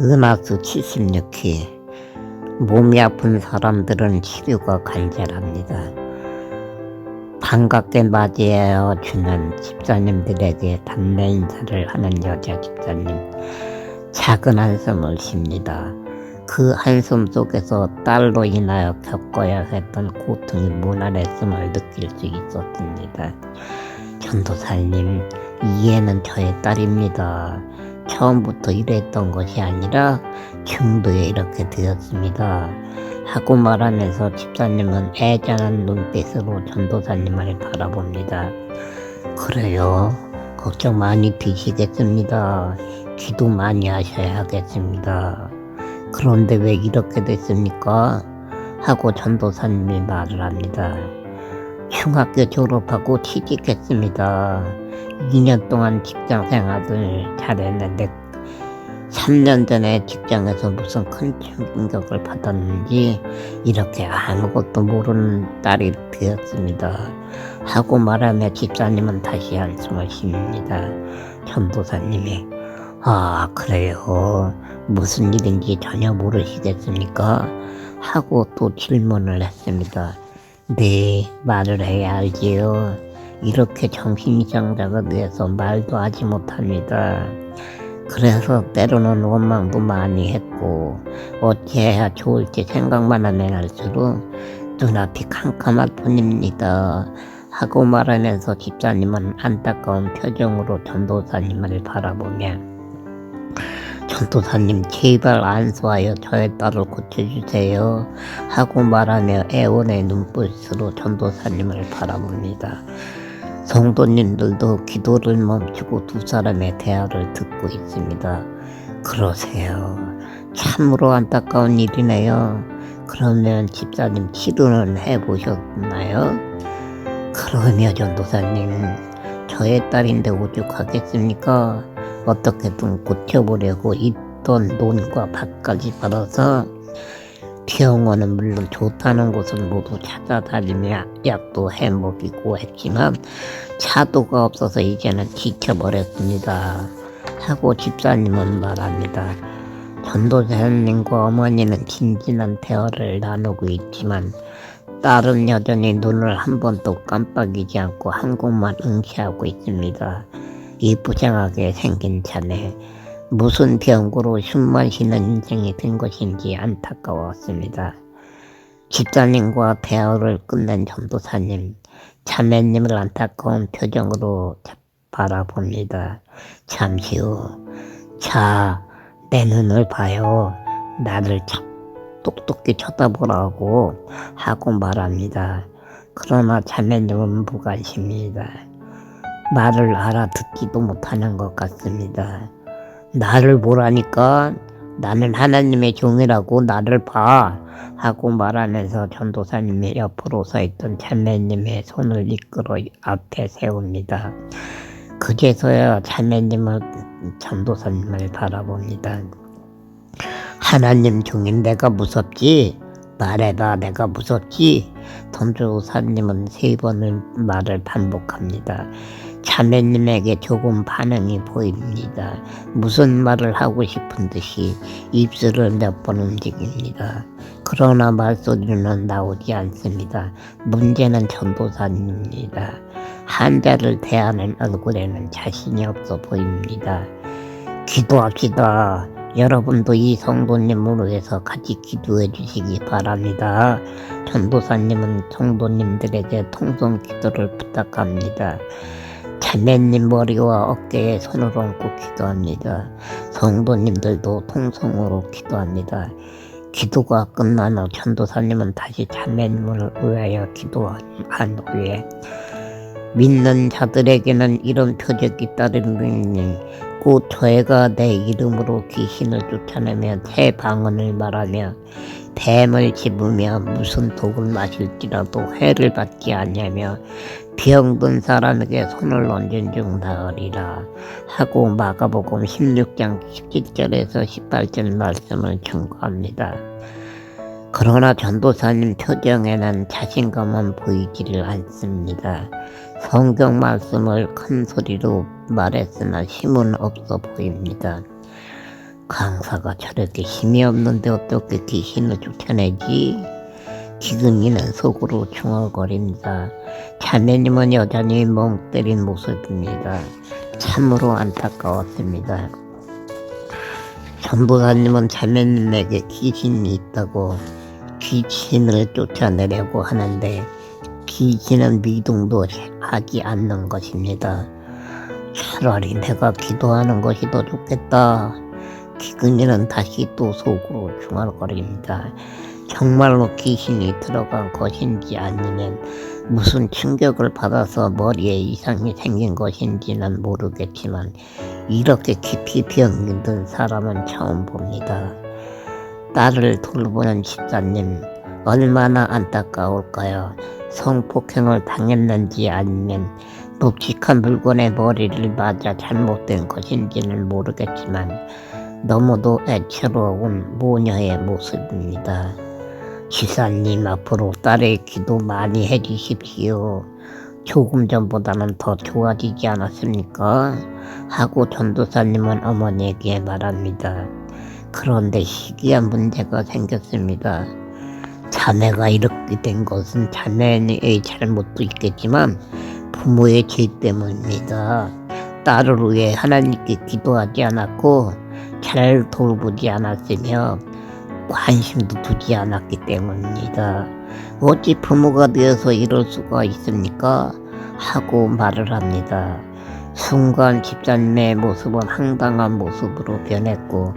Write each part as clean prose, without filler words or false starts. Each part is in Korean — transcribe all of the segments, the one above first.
은하수 76회. 몸이 아픈 사람들은 치료가 간절합니다. 반갑게 맞이하여 주는 집사님들에게 단내 인사를 하는 여자 집사님. 작은 한숨을 쉽니다. 그 한숨 속에서 딸로 인하여 겪어야 했던 고통이 무난했음을 느낄 수 있었습니다. 전도사님, 이 애는 저의 딸입니다. 처음부터 이랬던 것이 아니라 중도에 이렇게 되었습니다. 하고 말하면서 집사님은 애잔한 눈빛으로 전도사님을 바라봅니다. 그래요. 걱정 많이 되시겠습니다. 기도 많이 하셔야 하겠습니다. 그런데 왜 이렇게 됐습니까? 하고 전도사님이 말을 합니다. 중학교 졸업하고 취직했습니다. 2년 동안 직장 생활을 잘했는데 3년 전에 직장에서 무슨 큰 충격을 받았는지 이렇게 아무것도 모르는 딸이 되었습니다. 하고 말하며 집사님은 다시 한숨을 쉽니다. 전도사님이 그래요. 무슨 일인지 전혀 모르시겠습니까? 하고 또 질문을 했습니다. 네, 말을 해야 알지요. 이렇게 정신이장자가 돼서 말도 하지 못합니다. 그래서 때로는 원망도 많이 했고 어찌해야 좋을지 생각만 하면 할수록 눈앞이 캄캄할 뿐입니다. 하고 말하면서 집사님은 안타까운 표정으로 전도사님을 바라보며 전도사님, 제발 안수하여 저의 딸을 고쳐주세요. 하고 말하며 애원의 눈빛으로 전도사님을 바라봅니다. 성도님들도 기도를 멈추고 두 사람의 대화를 듣고 있습니다. 그러세요. 참으로 안타까운 일이네요. 그러면 집사님 치료는 해보셨나요? 그러며 전도사님, 저의 딸인데 오죽하겠습니까? 어떻게든 고쳐보려고 있던 돈과 밥까지 받아서 병원은 물론 좋다는 곳은 모두 찾아다니며 약도 해먹이고 했지만 차도가 없어서 이제는 지쳐버렸습니다. 하고 집사님은 말합니다. 전도사님과 어머니는 진진한 대화를 나누고 있지만 딸은 여전히 눈을 한 번도 깜빡이지 않고 한 곳만 응시하고 있습니다. 이 부정하게 생긴 자네, 무슨 병으로 숨만 쉬는 인생이 된 것인지 안타까웠습니다. 집사님과 대화를 끝낸 전도사님, 자매님을 안타까운 표정으로 바라봅니다. 잠시 후, 자, 내 눈을 봐요. 나를 똑똑히 쳐다보라고 하고 말합니다. 그러나 자매님은 무관심입니다. 말을 알아듣지도 못하는 것 같습니다. 나를 보라니까, 나는 하나님의 종이라고 나를 봐. 하고 말하면서 전도사님의 옆으로 서 있던 자매님의 손을 이끌어 앞에 세웁니다. 그제서야 자매님은 전도사님을 바라봅니다. 하나님 종인 내가 무섭지? 말해봐, 내가 무섭지? 전도사님은 3번을 말을 반복합니다. 자매님에게 조금 반응이 보입니다. 무슨 말을 하고 싶은 듯이 입술을 몇 번 움직입니다. 그러나 말소리는 나오지 않습니다. 문제는 전도사님입니다. 환자를 대하는 얼굴에는 자신이 없어 보입니다. 기도합시다. 여러분도 이 성도님으로 해서 같이 기도해 주시기 바랍니다. 전도사님은 성도님들에게 통성 기도를 부탁합니다. 자매님 머리와 어깨에 손을 얹고 기도합니다. 성도님들도 통성으로 기도합니다. 기도가 끝난 후 전도사님은 다시 자매님을 위하여 기도한 후에 믿는 자들에게는 이런 표적이 따르니 곧 저희가 내 이름으로 귀신을 쫓아내며 새 방언을 말하며 뱀을 집으며 무슨 독을 마실지라도 해를 받지 아니하며 병든 사람에게 손을 얹은 중 나으리라. 하고 마가복음 16장 17절에서 18절 말씀을 증거합니다. 그러나 전도사님 표정에는 자신감은 보이지를 않습니다. 성경 말씀을 큰 소리로 말했으나 힘은 없어 보입니다. 강사가 저렇게 힘이 없는데 어떻게 귀신을 쫓아내지? 기근이는 속으로 중얼거립니다. 자매님은 여전히 멍 때린 모습입니다. 참으로 안타까웠습니다. 전도사님은 자매님에게 귀신이 있다고 귀신을 쫓아내려고 하는데 귀신은 미동도 하지 않는 것입니다. 차라리 내가 기도하는 것이 더 좋겠다. 기근이는 다시 또 속으로 중얼거립니다. 정말로 귀신이 들어간 것인지 아니면 무슨 충격을 받아서 머리에 이상이 생긴 것인지는 모르겠지만 이렇게 깊이 병이 든 사람은 처음 봅니다. 딸을 돌보는 집사님 얼마나 안타까울까요? 성폭행을 당했는지 아니면 묵직한 물건에 머리를 맞아 잘못된 것인지는 모르겠지만 너무도 애처로운 모녀의 모습입니다. 집사님 앞으로 딸의 기도 많이 해주십시오. 조금 전보다는 더 좋아지지 않았습니까? 하고 전도사님은 어머니에게 말합니다. 그런데 희귀한 문제가 생겼습니다. 자매가 이렇게 된 것은 자매의 잘못도 있겠지만 부모의 죄 때문입니다. 딸을 위해 하나님께 기도하지 않았고 잘 돌보지 않았으며 관심도 두지 않았기 때문입니다. 어찌 부모가 되어서 이럴 수가 있습니까? 하고 말을 합니다. 순간 집사님의 모습은 황당한 모습으로 변했고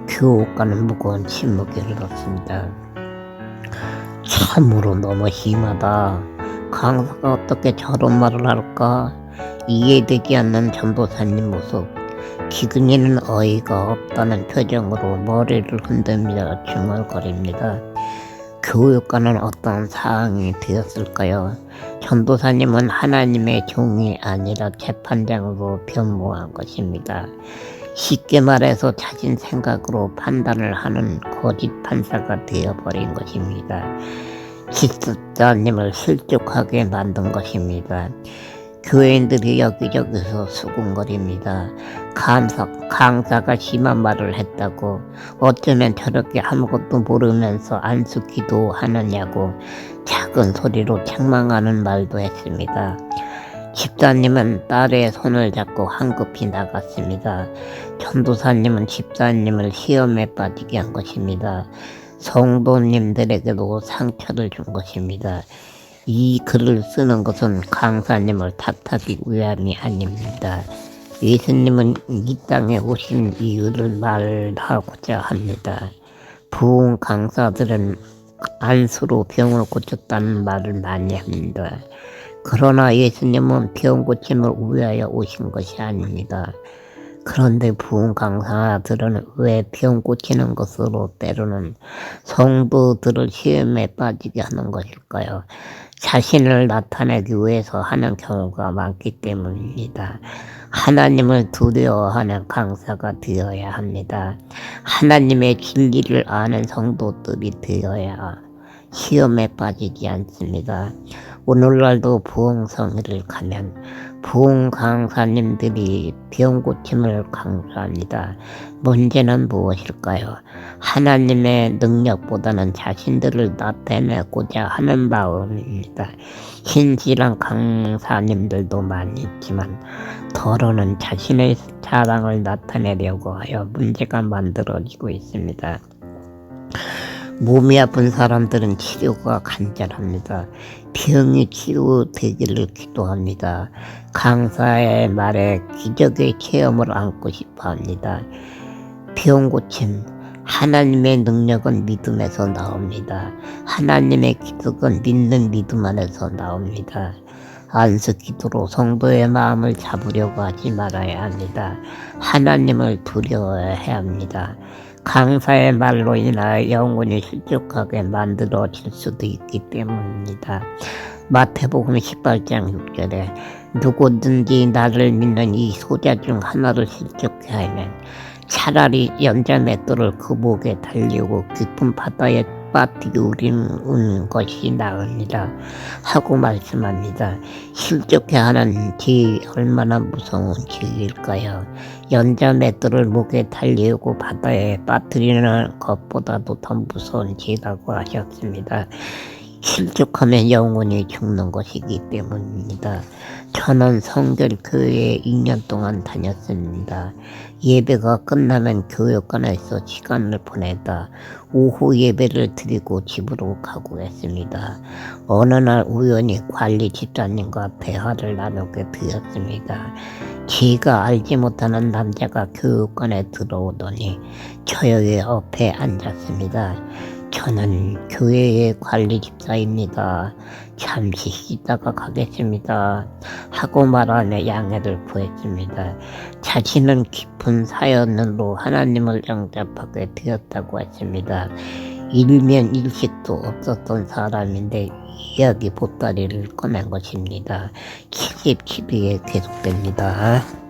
교우과는 무거운 침묵이 흘렀습니다. 참으로 너무 심하다. 강사가 어떻게 저런 말을 할까? 이해되지 않는 전도사님 모습. 기근이는 어이가 없다는 표정으로 머리를 흔들며 중얼거립니다. 교육과는 어떤 상황이 되었을까요? 전도사님은 하나님의 종이 아니라 재판장으로 변모한 것입니다. 쉽게 말해서 자신 생각으로 판단을 하는 거짓 판사가 되어버린 것입니다. 집사님을 실족하게 만든 것입니다. 교인들이 여기저기서 수군거립니다. 강사가 심한 말을 했다고 어쩌면 저렇게 아무것도 모르면서 안수 기도하느냐고 작은 소리로 책망하는 말도 했습니다. 집사님은 딸의 손을 잡고 황급히 나갔습니다. 전도사님은 집사님을 시험에 빠지게 한 것입니다. 성도님들에게도 상처를 준 것입니다. 이 글을 쓰는 것은 강사님을 탓하기 위함이 아닙니다. 예수님은 이 땅에 오신 이유를 말하고자 합니다. 부흥 강사들은 안수로 병을 고쳤다는 말을 많이 합니다. 그러나 예수님은 병 고침을 위하여 오신 것이 아닙니다. 그런데 부흥 강사들은 왜 병 고치는 것으로 때로는 성도들을 시험에 빠지게 하는 것일까요? 자신을 나타내기 위해서 하는 경우가 많기 때문입니다. 하나님을 두려워하는 강사가 되어야 합니다. 하나님의 진리를 아는 성도들이 되어야 시험에 빠지지 않습니다. 오늘날도 부흥성회를 가면 부흥 강사님들이 병 고침을 강조합니다. 문제는 무엇일까요? 하나님의 능력보다는 자신들을 나타내고자 하는 마음입니다. 신실한 강사님들도 많이 있지만 더러는 자신의 자랑을 나타내려고 하여 문제가 만들어지고 있습니다. 몸이 아픈 사람들은 치료가 간절합니다. 병이 치료되기를 기도합니다. 강사의 말에 기적의 체험을 안고 싶어합니다. 병 고침, 하나님의 능력은 믿음에서 나옵니다. 하나님의 기적은 믿는 믿음 안에서 나옵니다. 안수 기도로 성도의 마음을 잡으려고 하지 말아야 합니다. 하나님을 두려워해야 합니다. 강사의 말로 인하여 영혼이 실족하게 만들어질 수도 있기 때문입니다. 마태복음 18장 6절에 누구든지 나를 믿는 이 소자 중 하나를 실족해 하면 차라리 연자 맷돌을 그 목에 달리고 깊은 바다에 빠뜨리는 것이 나으니라 하고 말씀합니다. 실족해 하는 죄 얼마나 무서운 죄일까요? 연자맷돌을 목에 달리우고 바다에 빠뜨리는 것보다도 더 무서운 죄라고 하셨습니다. 실족하면 영원히 죽는 것이기 때문입니다. 저는 성결교회에 2년 동안 다녔습니다. 예배가 끝나면 교육관에서 시간을 보내다 오후 예배를 드리고 집으로 가고 했습니다. 어느 날 우연히 관리 집사님과 대화를 나누게 되었습니다. 제가 알지 못하는 남자가 교육관에 들어오더니 저의 옆에 앉았습니다. 저는 교회의 관리 집사입니다. 잠시 쉬다가 가겠습니다. 하고 말하며 양해를 구했습니다. 자신은 깊은 사연으로 하나님을 영접하게 되었다고 했습니다. 일면 일식도 없었던 사람인데 이야기 보따리를 꺼낸 것입니다. 77회에 계속됩니다.